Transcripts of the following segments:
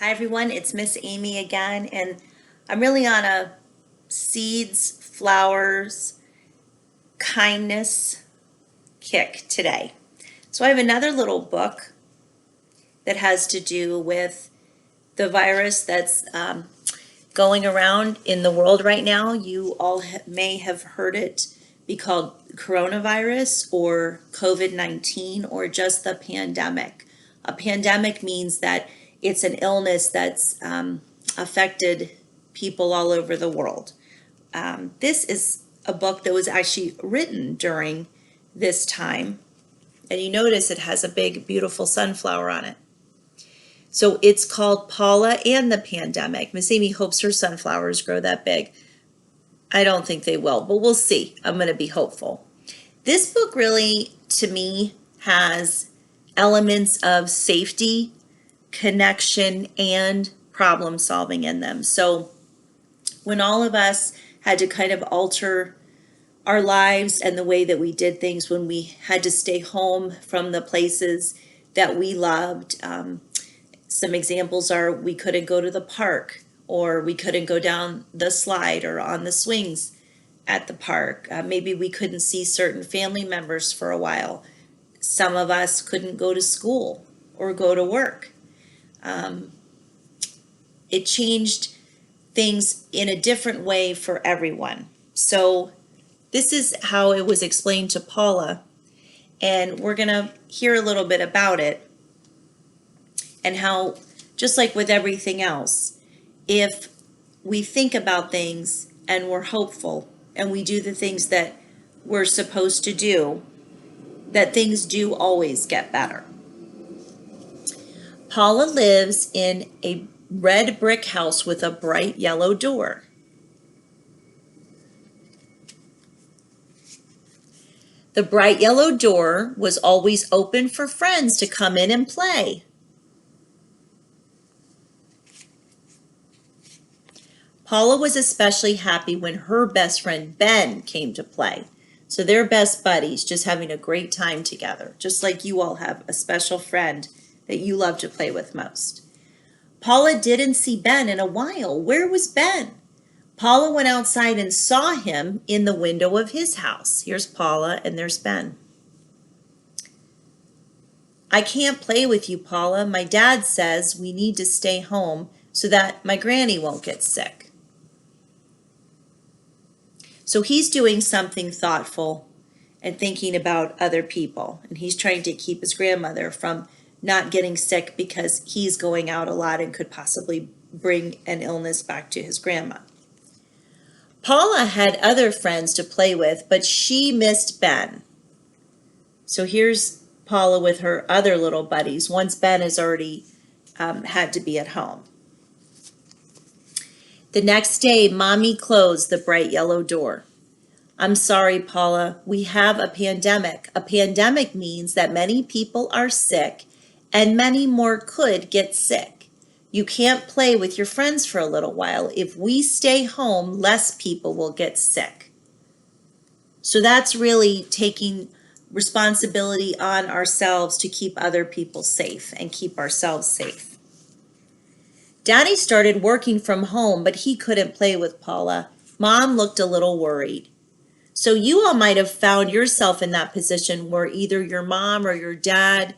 Hi everyone, it's Miss Amy again, and I'm really on a seeds, flowers, kindness kick today. So I have another little book that has to do with the virus that's going around in the world right now. You all may have heard it be called coronavirus or COVID-19 or just the pandemic. A pandemic means that it's an illness that's affected people all over the world. This is a book that was actually written during this time, and you notice it has a big, beautiful sunflower on it. So it's called Paula and the Pandemic. Miss Amy hopes her sunflowers grow that big. I don't think they will, but we'll see. I'm going to be hopeful. This book really, to me, has elements of safety, connection, and problem solving in them. So when all of us had to kind of alter our lives and the way that we did things, when we had to stay home from the places that we loved, some examples are we couldn't go to the park, or we couldn't go down the slide or on the swings at the park. Maybe we couldn't see certain family members for a while. Some of us couldn't go to school or go to work. It changed things in a different way for everyone. So this is how it was explained to Paula, and we're going to hear a little bit about it and how, just like with everything else, if we think about things and we're hopeful and we do the things that we're supposed to do, that things do always get better. Paula lives in a red brick house with a bright yellow door. The bright yellow door was always open for friends to come in and play. Paula was especially happy when her best friend Ben came to play. So they're best buddies, just having a great time together, just like you all have a special friend that you love to play with most. Paula didn't see Ben in a while. Where was Ben? Paula went outside and saw him in the window of his house. Here's Paula and there's Ben. I can't play with you, Paula. My dad says we need to stay home so that my granny won't get sick. So he's doing something thoughtful and thinking about other people. And he's trying to keep his grandmother from not getting sick because he's going out a lot and could possibly bring an illness back to his grandma. Paula had other friends to play with, but she missed Ben. So here's Paula with her other little buddies once Ben has already had to be at home. The next day, Mommy closed the bright yellow door. I'm sorry, Paula, we have a pandemic. A pandemic means that many people are sick and many more could get sick. You can't play with your friends for a little while. If we stay home, less people will get sick. So that's really taking responsibility on ourselves to keep other people safe and keep ourselves safe. Daddy started working from home, but he couldn't play with Paula. Mom looked a little worried. So you all might have found yourself in that position where either your mom or your dad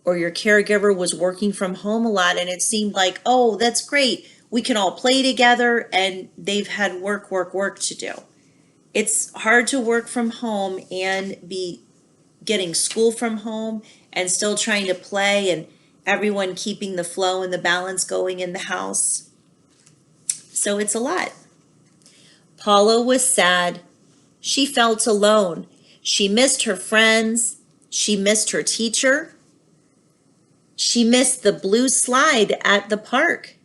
or your caregiver was working from home a lot, and it seemed like, oh, that's great. We can all play together, and they've had work to do. It's hard to work from home and be getting school from home and still trying to play, and everyone keeping the flow and the balance going in the house. So it's a lot. Paula was sad. She felt alone. She missed her friends. She missed her teacher. She missed the blue slide at the park.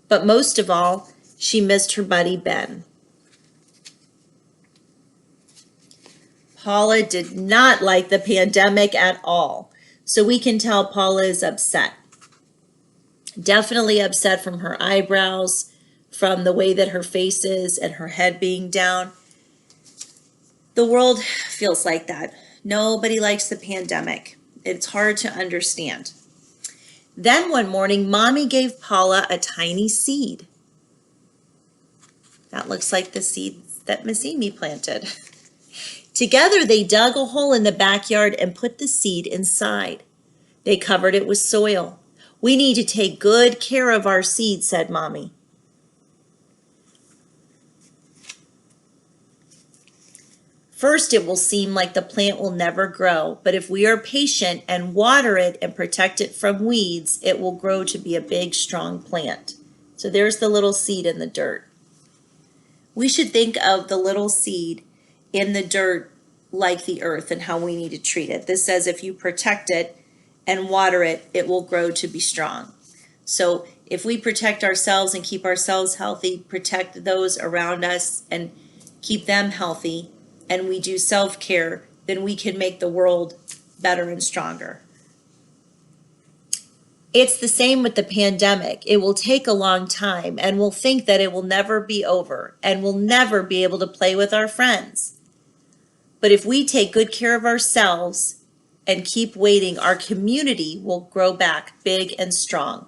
But most of all, she missed her buddy Ben. Paula did not like the pandemic at all. So we can tell Paula is upset. Definitely upset from her eyebrows, from the way that her face is and her head being down. The world feels like that. Nobody likes the pandemic. It's hard to understand. Then one morning, Mommy gave Paula a tiny seed. That looks like the seeds that Miss Amy planted. Together, they dug a hole in the backyard and put the seed inside. They covered it with soil. We need to take good care of our seed, said Mommy. First, it will seem like the plant will never grow, but if we are patient and water it and protect it from weeds, it will grow to be a big, strong plant. So there's the little seed in the dirt. We should think of the little seed in the dirt like the earth and how we need to treat it. This says if you protect it and water it, it will grow to be strong. So if we protect ourselves and keep ourselves healthy, protect those around us and keep them healthy, and we do self-care, then we can make the world better and stronger. It's the same with the pandemic. It will take a long time, and we'll think that it will never be over, and we'll never be able to play with our friends. But if we take good care of ourselves and keep waiting, our community will grow back big and strong,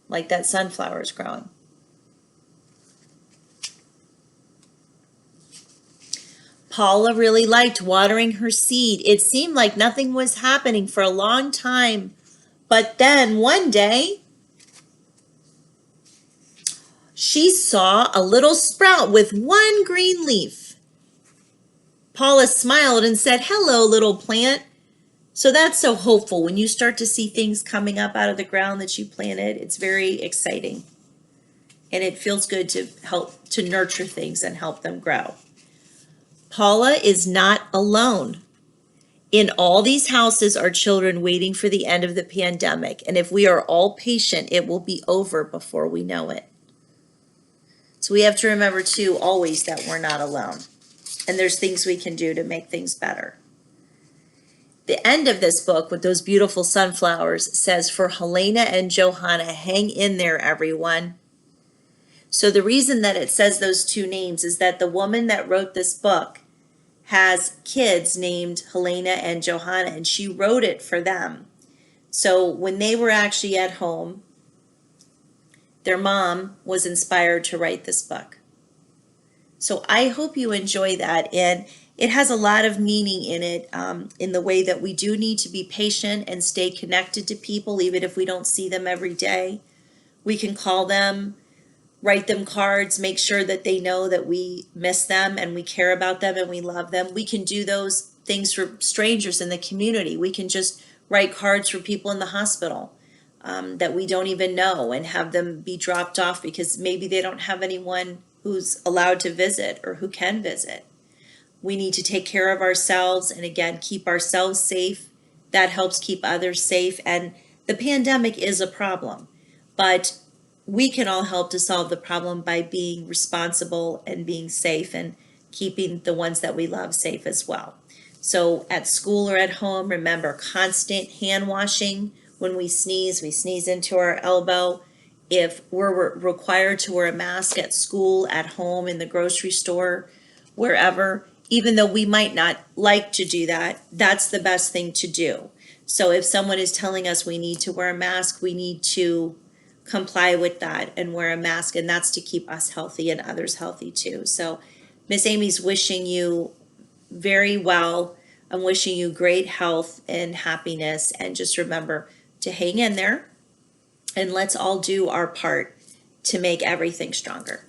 like that sunflower is growing. Paula really liked watering her seed. It seemed like nothing was happening for a long time. But then one day, she saw a little sprout with one green leaf. Paula smiled and said, "Hello, little plant." So that's so hopeful. When you start to see things coming up out of the ground that you planted, it's very exciting. And it feels good to help to nurture things and help them grow. Paula is not alone. In all these houses are children waiting for the end of the pandemic, and if we are all patient, it will be over before we know it. So we have to remember too, always, that we're not alone, and there's things we can do to make things better. The end of this book with those beautiful sunflowers says, "For Helena and Johanna, hang in there, everyone." So the reason that it says those two names is that the woman that wrote this book has kids named Helena and Johanna, and she wrote it for them. So when they were actually at home, their mom was inspired to write this book. So I hope you enjoy that, and it has a lot of meaning in it, in the way that we do need to be patient and stay connected to people, even if we don't see them every day. We can call them, write them cards, make sure that they know that we miss them and we care about them and we love them. We can do those things for strangers in the community. We can just write cards for people in the hospital that we don't even know and have them be dropped off because maybe they don't have anyone who's allowed to visit or who can visit. We need to take care of ourselves and, again, keep ourselves safe. That helps keep others safe. And the pandemic is a problem, but we can all help to solve the problem by being responsible and being safe and keeping the ones that we love safe as well. So at school or at home, remember constant hand washing. When we sneeze into our elbow. If we're required to wear a mask at school, at home, in the grocery store, wherever, even though we might not like to do that, that's the best thing to do. So if someone is telling us we need to wear a mask, we need to comply with that and wear a mask, and that's to keep us healthy and others healthy too. So Miss Amy's wishing you very well. I'm wishing you great health and happiness, and just remember to hang in there, and let's all do our part to make everything stronger.